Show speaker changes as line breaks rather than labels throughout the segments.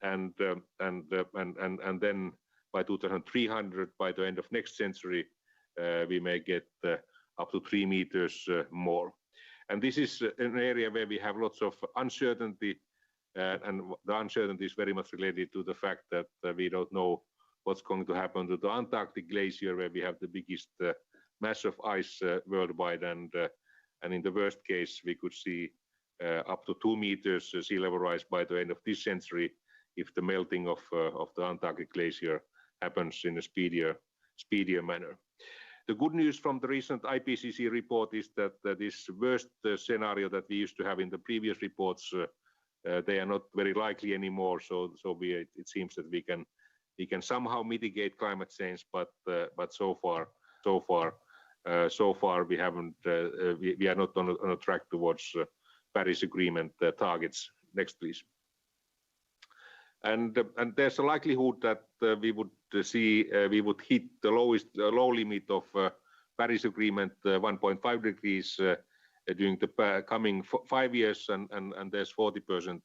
and then by 2300, by the end of next century, we may get up to 3 meters more. And this is an area where we have lots of uncertainty, and the uncertainty is very much related to the fact that we don't know what's going to happen to the Antarctic glacier, where we have the biggest mass of ice worldwide, and in the worst case we could see up to 2 meters sea level rise by the end of this century if the melting of the Antarctic glacier happens in a speedier manner. The good news from the recent IPCC report is that this worst scenario that we used to have in the previous reports, they are not very likely anymore. So it seems that we can somehow mitigate climate change, but so far we haven't. We are not on a track towards Paris Agreement targets. Next, please. And there's a likelihood that we would hit the low limit of Paris Agreement 1.5 degrees during the coming 5 years, and there's 40%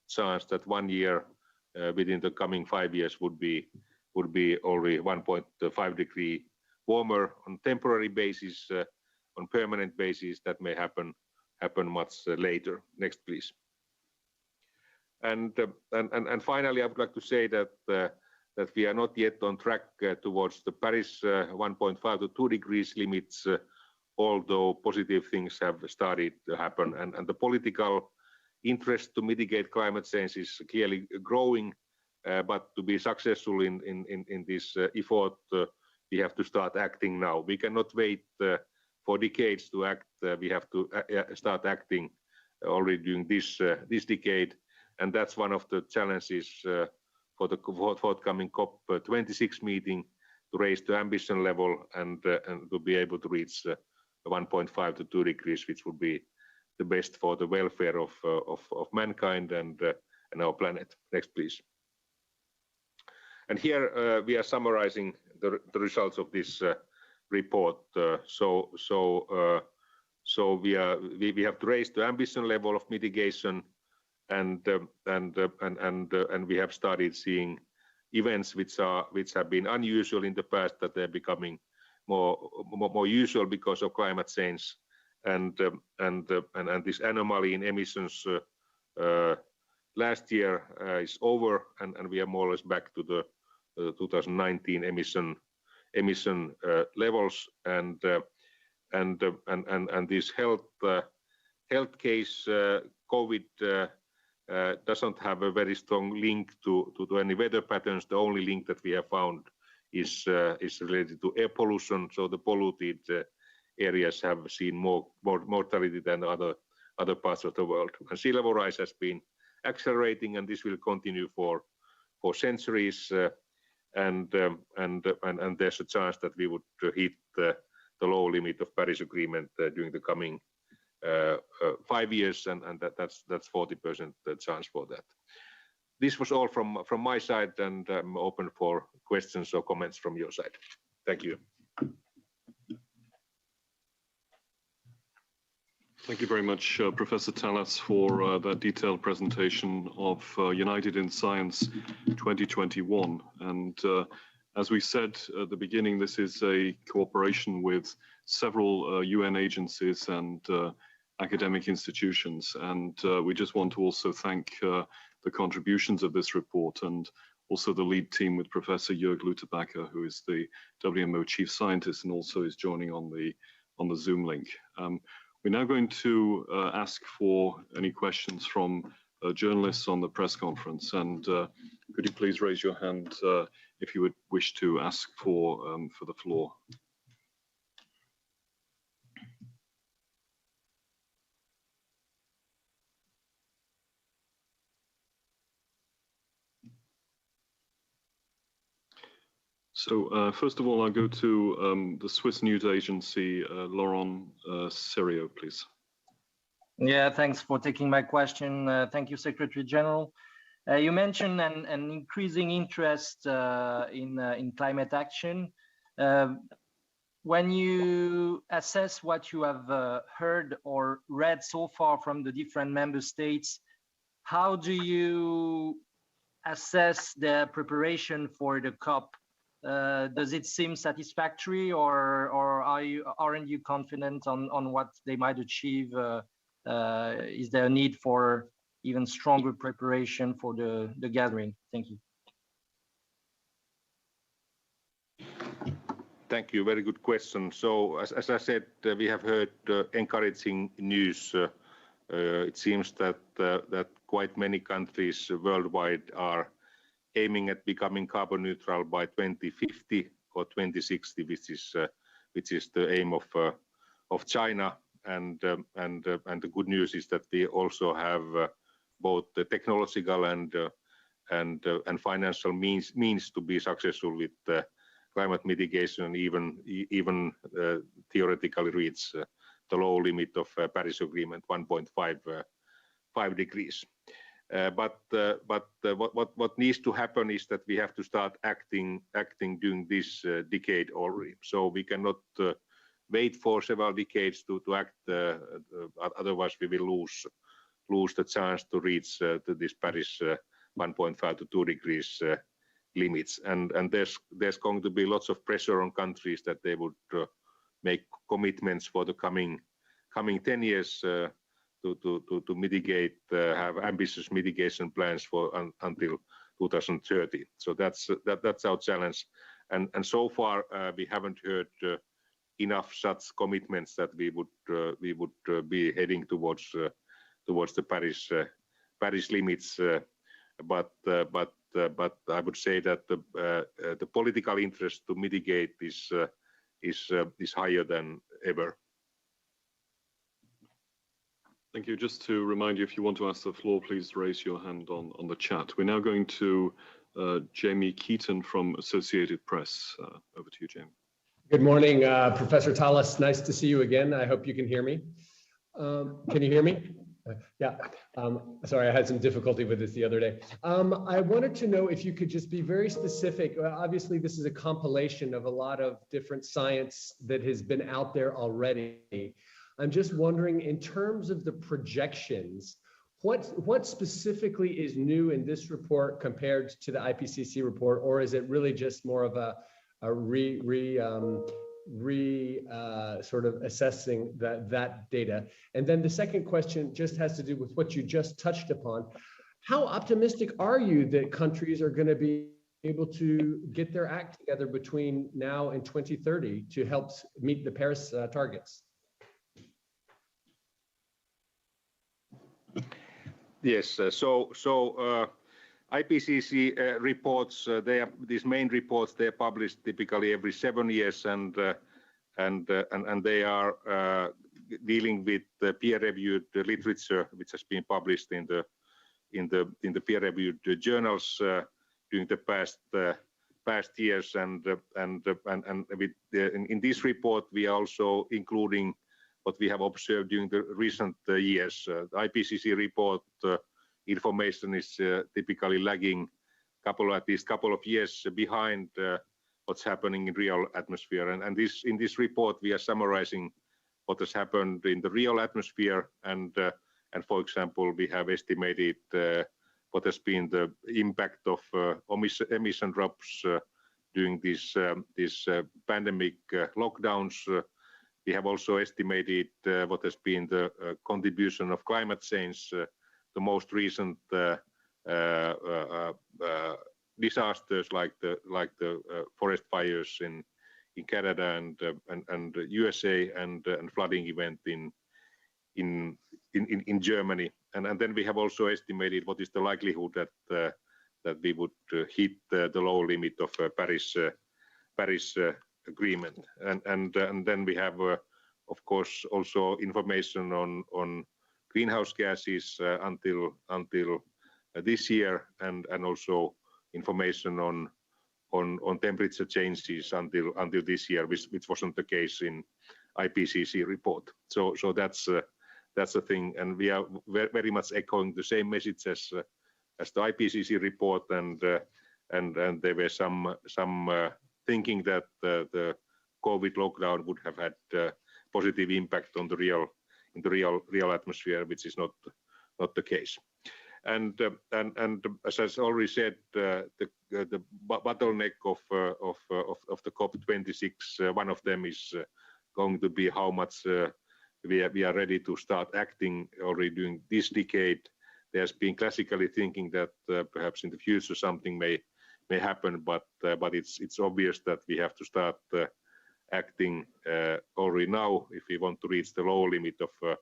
chance that 1 year within the coming 5 years would be already 1.5 degree warmer on temporary basis. On permanent basis, that may happen much later. Next, please. And finally, I would like to say that we are not yet on track towards the Paris 1.5 to 2 degrees limits, although positive things have started to happen, and the political interest to mitigate climate change is clearly growing. But to be successful in this effort, we have to start acting now. We cannot wait for decades to act. We have to start acting already during this decade. And that's one of the challenges for the forthcoming COP26 meeting, to raise the ambition level and to be able to reach 1.5 to 2 degrees, which would be the best for the welfare of mankind and our planet. Next, please. And here we are summarizing the results of this report. So we have to raise the ambition level of mitigation. And we have started seeing events which have been unusual in the past, that they're becoming more usual because of climate change, and this anomaly in emissions last year is over, and we are more or less back to the 2019 emission levels, and this health case COVID doesn't have a very strong link to any weather patterns. The only link that we have found is related to air pollution. So the polluted areas have seen more mortality than other parts of the world. And sea level rise has been accelerating, and this will continue for centuries. And there's a chance that we would hit the low limit of Paris Agreement during the coming 5 years, and that's 40% chance for that. This was all from my side, and I'm open for questions or comments from your side. Thank you.
Thank you very much, Professor Talas, for that detailed presentation of United in Science 2021. And as we said at the beginning, this is a cooperation with several UN agencies and academic institutions. And we just want to also thank the contributions of this report, and also the lead team with Professor Jörg Luterbacher, who is the WMO chief scientist and also is joining on the Zoom link. We're now going to ask for any questions from journalists on the press conference, and could you please raise your hand if you would wish to ask for the floor. So first of all, I'll go to the Swiss news agency, Laurent Serio, please.
Yeah, thanks for taking my question. Thank you, Secretary General. You mentioned an increasing interest in climate action. When you assess what you have heard or read so far from the different member states, how do you assess the preparation for the COP? Does it seem satisfactory, or aren't you confident on what they might achieve? Is there a need for even stronger preparation for the gathering? Thank you.
Thank you. Very good question. So, as I said, we have heard encouraging news. It seems that quite many countries worldwide are aiming at becoming carbon neutral by 2050 or 2060, which is the aim of China. And the good news is that we also have both the technological and financial means to be successful with climate mitigation, and even theoretically reach the low limit of Paris Agreement, 1.5 degrees. But what needs to happen is that we have to start acting during this decade already. So we cannot wait for several decades to act. Otherwise, we will lose the chance to reach to this Paris 1.5 to 2 degrees limits. And there's going to be lots of pressure on countries that they would make commitments for the coming 10 years to mitigate, have ambitious mitigation plans for until 2030. So that's our challenge. And so far we haven't heard enough such commitments that we would be heading towards the Paris limits. But I would say that the political interest to mitigate is higher than ever.
Thank you. Just to remind you, if you want to ask the floor, please raise your hand on the chat. We're now going to Jamie Keaton from Associated Press. Over to you, Jamie.
Good morning, Professor Thallas. Nice to see you again. I hope you can hear me. Can you hear me? Yeah. Sorry, I had some difficulty with this the other day. I wanted to know if you could just be very specific. Obviously, this is a compilation of a lot of different science that has been out there already. I'm just wondering, in terms of the projections, what specifically is new in this report compared to the IPCC report, or is it really just more of a sort of assessing that data? And then the second question just has to do with what you just touched upon. How optimistic are you that countries are going to be able to get their act together between now and 2030 to help meet the Paris targets?
Yes, so IPCC reports, these main reports, they are published typically every 7 years, and they are dealing with the peer-reviewed literature, which has been published in the peer-reviewed journals during the past years, and in this report we are also including what we have observed during the recent years. The IPCC report information is typically lagging at least couple of years behind what's happening in real atmosphere. And in this report we are summarizing what has happened in the real atmosphere, and for example we have estimated what has been the impact of emission drops during this pandemic lockdowns. We have also estimated what has been the contribution of climate change, the most recent disasters like the forest fires in Canada and USA, and flooding event in Germany. And then we have also estimated what is the likelihood that we would hit the low limit of Paris Agreement. And then we have of course also information on greenhouse gases until this year, and also information on temperature changes until this year, which wasn't the case in IPCC report. So that's the thing, and we are very much echoing the same message as the IPCC report, and there were some thinking that the COVID lockdown would have had positive impact on the real atmosphere, which is not the case. and as I already said, the bottleneck of the COP26, one of them is going to be how much we are ready to start acting already during this decade. There's been classically thinking that perhaps in the future something may happen, but it's obvious that we have to start acting already now if we want to reach the lower limit of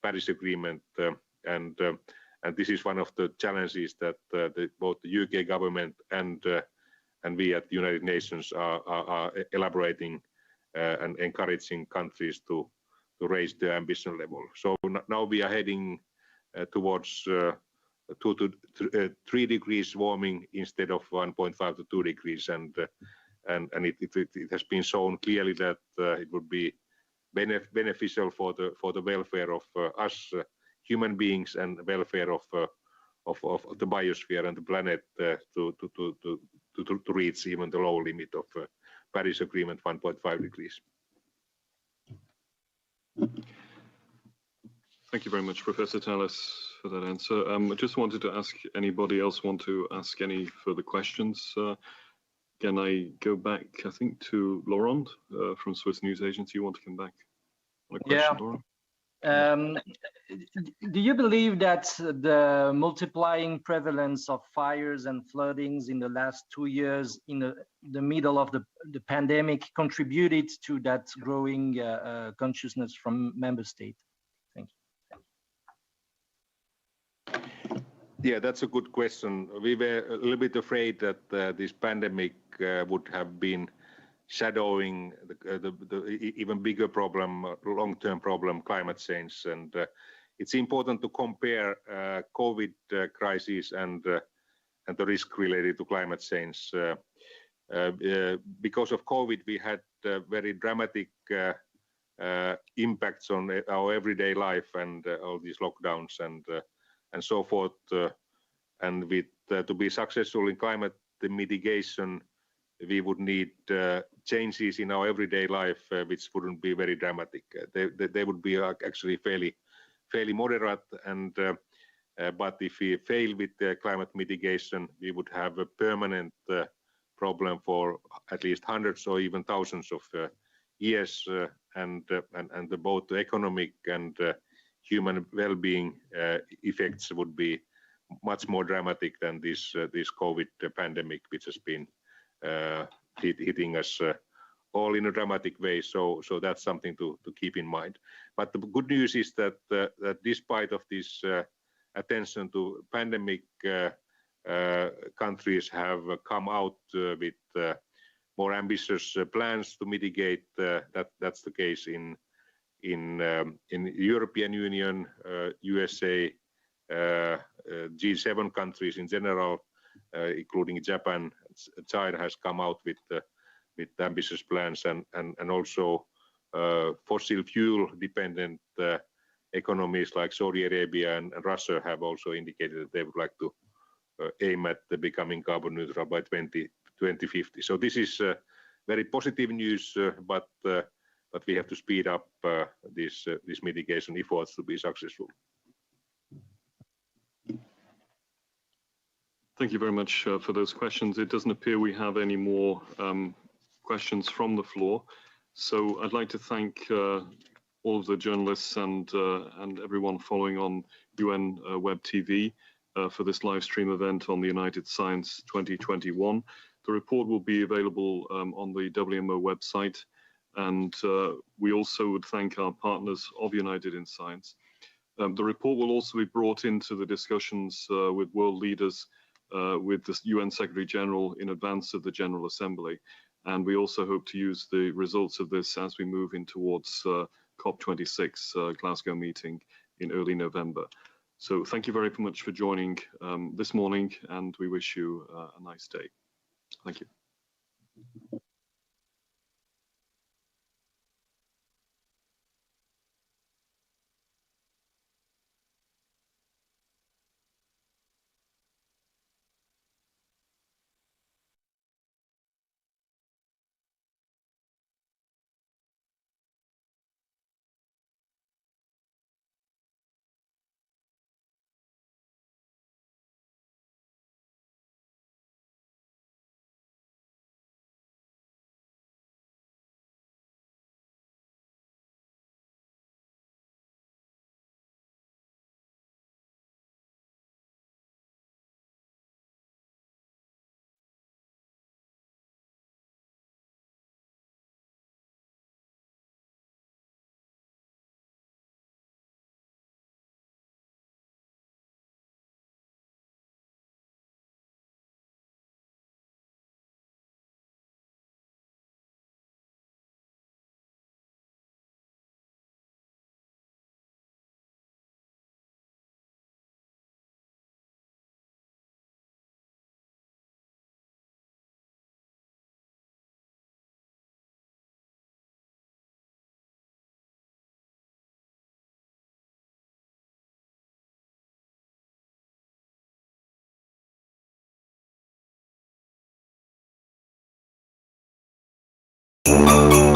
Paris Agreement, and this is one of the challenges that both the UK government and we at the United Nations are elaborating and encouraging countries to raise the ambition level. So now we are heading towards 2 to 3 degrees warming instead of 1.5 to 2 degrees, and it has been shown clearly that it would be beneficial for the welfare of us human beings and welfare of the biosphere and the planet to reach even the low limit of Paris Agreement 1.5 degrees.
Thank you very much, Professor Tallis, for that answer. I just wanted to ask, anybody else want to ask any further questions? Can I go back, I think, to Laurent from Swiss News Agency? You want to come back on a question, Laurent?
Do you believe that the multiplying prevalence of fires and floodings in the last 2 years in the middle of the pandemic contributed to that growing consciousness from member states? Thank you.
Yeah, that's a good question. We were a little bit afraid that this pandemic would have been shadowing the even bigger problem, long-term problem, climate change. And it's important to compare COVID crisis and the risk related to climate change. Because of COVID, we had very dramatic impacts on our everyday life and all these lockdowns and so forth. And with to be successful in climate mitigation, we would need changes in our everyday life, which wouldn't be very dramatic. They would be actually fairly moderate. And but if we fail with the climate mitigation, we would have a permanent problem for at least hundreds or even thousands of years, and both the economic and human well-being effects would be much more dramatic than this COVID pandemic, which has been hitting us all in a dramatic way. So that's something to keep in mind. But the good news is that despite of this attention to pandemic, countries have come out with more ambitious plans to mitigate. That's the case in European Union, USA, G7 countries in general, including Japan. China has come out with ambitious plans, and also fossil fuel dependent economies like Saudi Arabia and Russia have also indicated that they would like to aim at becoming carbon neutral by 2050. So this is very positive news, but we have to speed up these mitigation efforts to be successful.
Thank you very much for those questions. It doesn't appear we have any more questions from the floor. So I'd like to thank all of the journalists and everyone following on UN Web TV for this live stream event on the United Science 2021. The report will be available on the WMO website, and we also would thank our partners of United in Science. The report will also be brought into the discussions with world leaders, with the UN Secretary General in advance of the General Assembly. And we also hope to use the results of this as we move in towards COP26 Glasgow meeting in early November. So thank you very much for joining this morning, and we wish you a nice day. Thank you.
you.